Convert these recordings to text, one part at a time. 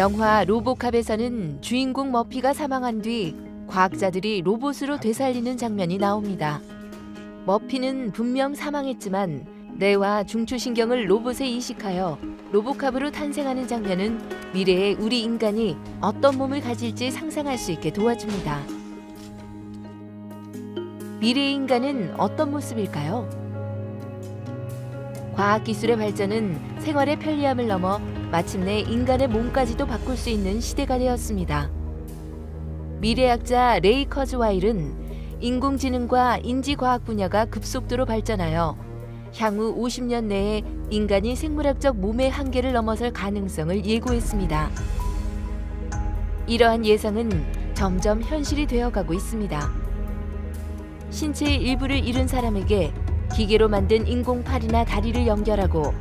영화 로보캅에서는 주인공 머피가 사망한 뒤 과학자들이 로봇으로 되살리는 장면이 나옵니다. 머피는 분명 사망했지만 뇌와 중추신경을 로봇에 이식하여 로보캅으로 탄생하는 장면은 미래의 우리 인간이 어떤 몸을 가질지 상상할 수 있게 도와줍니다. 미래의 인간은 어떤 모습일까요? 과학기술의 발전은 생활의 편리함을 넘어 마침내 인간의 몸까지도 바꿀 수 있는 시대가 되었습니다. 미래학자 레이 커즈와일은 인공지능과 인지과학 분야가 급속도로 발전하여 향후 50년 내에 인간이 생물학적 몸의 한계를 넘어설 가능성을 예고했습니다. 이러한 예상은 점점 현실이 되어가고 있습니다. 신체의 일부를 잃은 사람에게 기계로 만든 인공팔이나 다리를 연결하고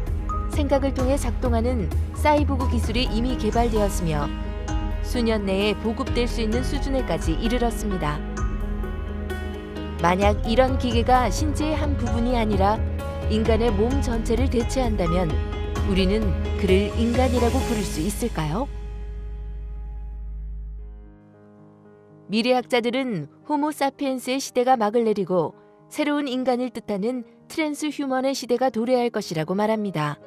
생각을 통해 작동하는 사이보그 기술이 이미 개발되었으며 수년 내에 보급될 수 있는 수준에까지 이르렀습니다. 만약 이런 기계가 신체의 한 부분이 아니라 인간의 몸 전체를 대체한다면 우리는 그를 인간이라고 부를 수 있을까요? 미래학자들은 호모사피엔스의 시대가 막을 내리고 새로운 인간을 뜻하는 트랜스휴먼의 시대가 도래할 것이라고 말합니다.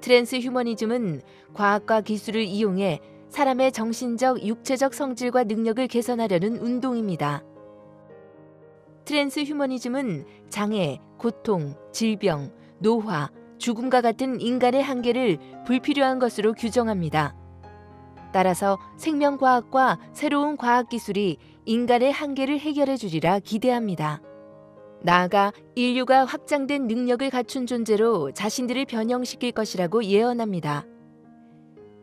트랜스휴머니즘은 과학과 기술을 이용해 사람의 정신적, 육체적 성질과 능력을 개선하려는 운동입니다. 트랜스휴머니즘은 장애, 고통, 질병, 노화, 죽음과 같은 인간의 한계를 불필요한 것으로 규정합니다. 따라서 생명과학과 새로운 과학기술이 인간의 한계를 해결해 주리라 기대합니다. 나아가 인류가 확장된 능력을 갖춘 존재로 자신들을 변형시킬 것이라고 예언합니다.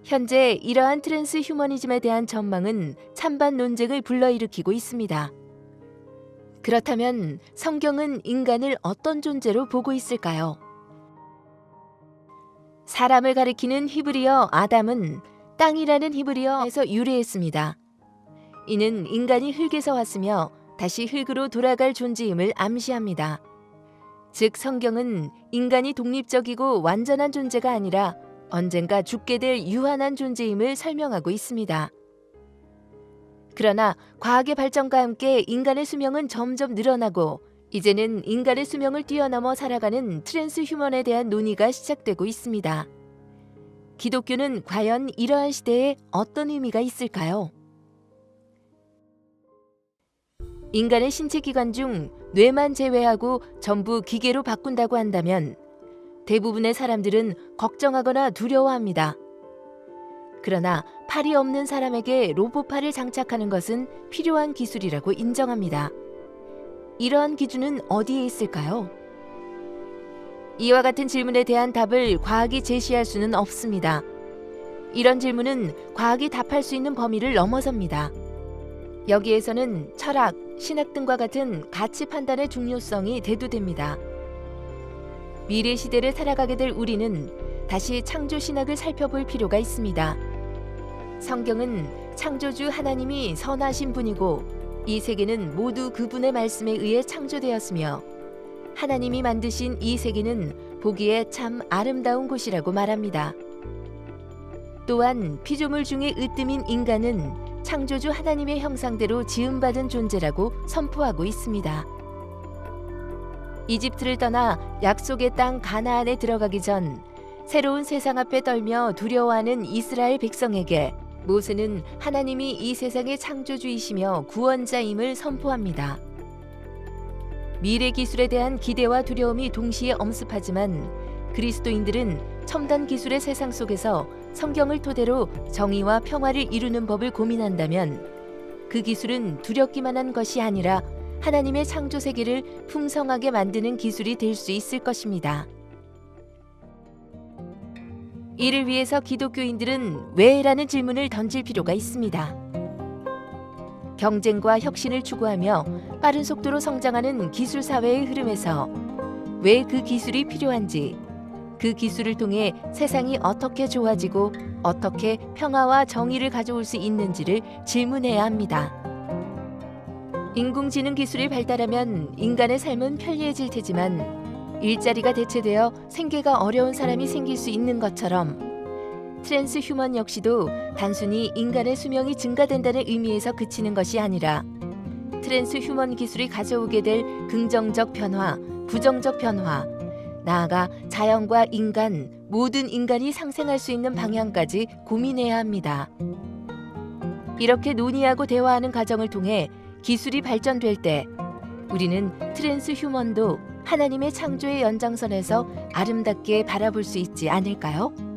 현재 이러한 트랜스휴머니즘에 대한 전망은 찬반 논쟁을 불러일으키고 있습니다. 그렇다면 성경은 인간을 어떤 존재로 보고 있을까요? 사람을 가리키는 히브리어 아담은 땅이라는 히브리어에서 유래했습니다. 이는 인간이 흙에서 왔으며 다시 흙으로 돌아갈 존재임을 암시합니다. 즉 성경은 인간이 독립적이고 완전한 존재가 아니라 언젠가 죽게 될 유한한 존재임을 설명하고 있습니다. 그러나 과학의 발전과 함께 인간의 수명은 점점 늘어나고 이제는 인간의 수명을 뛰어넘어 살아가는 트랜스휴먼에 대한 논의가 시작되고 있습니다. 기독교는 과연 이러한 시대에 어떤 의미가 있을까요? 인간의 신체 기관 중 뇌만 제외하고 전부 기계로 바꾼다고 한다면 대부분의 사람들은 걱정하거나 두려워합니다. 그러나 팔이 없는 사람에게 로봇팔을 장착하는 것은 필요한 기술이라고 인정합니다. 이러한 기준은 어디에 있을까요? 이와 같은 질문에 대한 답을 과학이 제시할 수는 없습니다. 이런 질문은 과학이 답할 수 있는 범위를 넘어섭니다. 여기에서는 철학, 신학 등과 같은 가치 판단의 중요성이 대두됩니다. 미래 시대를 살아가게 될 우리는 다시 창조 신학을 살펴볼 필요가 있습니다. 성경은 창조주 하나님이 선하신 분이고 이 세계는 모두 그분의 말씀에 의해 창조되었으며 하나님이 만드신 이 세계는 보기에 참 아름다운 곳이라고 말합니다. 또한 피조물 중에 으뜸인 인간은 창조주 하나님의 형상대로 지음받은 존재라고 선포하고 있습니다. 이집트를 떠나 약속의 땅 가나안에 들어가기 전 새로운 세상 앞에 떨며 두려워하는 이스라엘 백성에게 모세는 하나님이 이 세상의 창조주이시며 구원자임을 선포합니다. 미래 기술에 대한 기대와 두려움이 동시에 엄습하지만 그리스도인들은 첨단 기술의 세상 속에서 성경을 토대로 정의와 평화를 이루는 법을 고민한다면 그 기술은 두렵기만 한 것이 아니라 하나님의 창조 세계를 풍성하게 만드는 기술이 될 수 있을 것입니다. 이를 위해서 기독교인들은 왜라는 질문을 던질 필요가 있습니다. 경쟁과 혁신을 추구하며 빠른 속도로 성장하는 기술 사회의 흐름에서 왜 그 기술이 필요한지, 그 기술을 통해 세상이 어떻게 좋아지고 어떻게 평화와 정의를 가져올 수 있는지를 질문해야 합니다. 인공지능 기술이 발달하면 인간의 삶은 편리해질 테지만 일자리가 대체되어 생계가 어려운 사람이 생길 수 있는 것처럼 트랜스 휴먼 역시도 단순히 인간의 수명이 증가된다는 의미에서 그치는 것이 아니라 트랜스 휴먼 기술이 가져오게 될 긍정적 변화, 부정적 변화, 나아가 자연과 인간, 모든 인간이 상생할 수 있는 방향까지 고민해야 합니다. 이렇게 논의하고 대화하는 과정을 통해 기술이 발전될 때 우리는 트랜스 휴먼도 하나님의 창조의 연장선에서 아름답게 바라볼 수 있지 않을까요?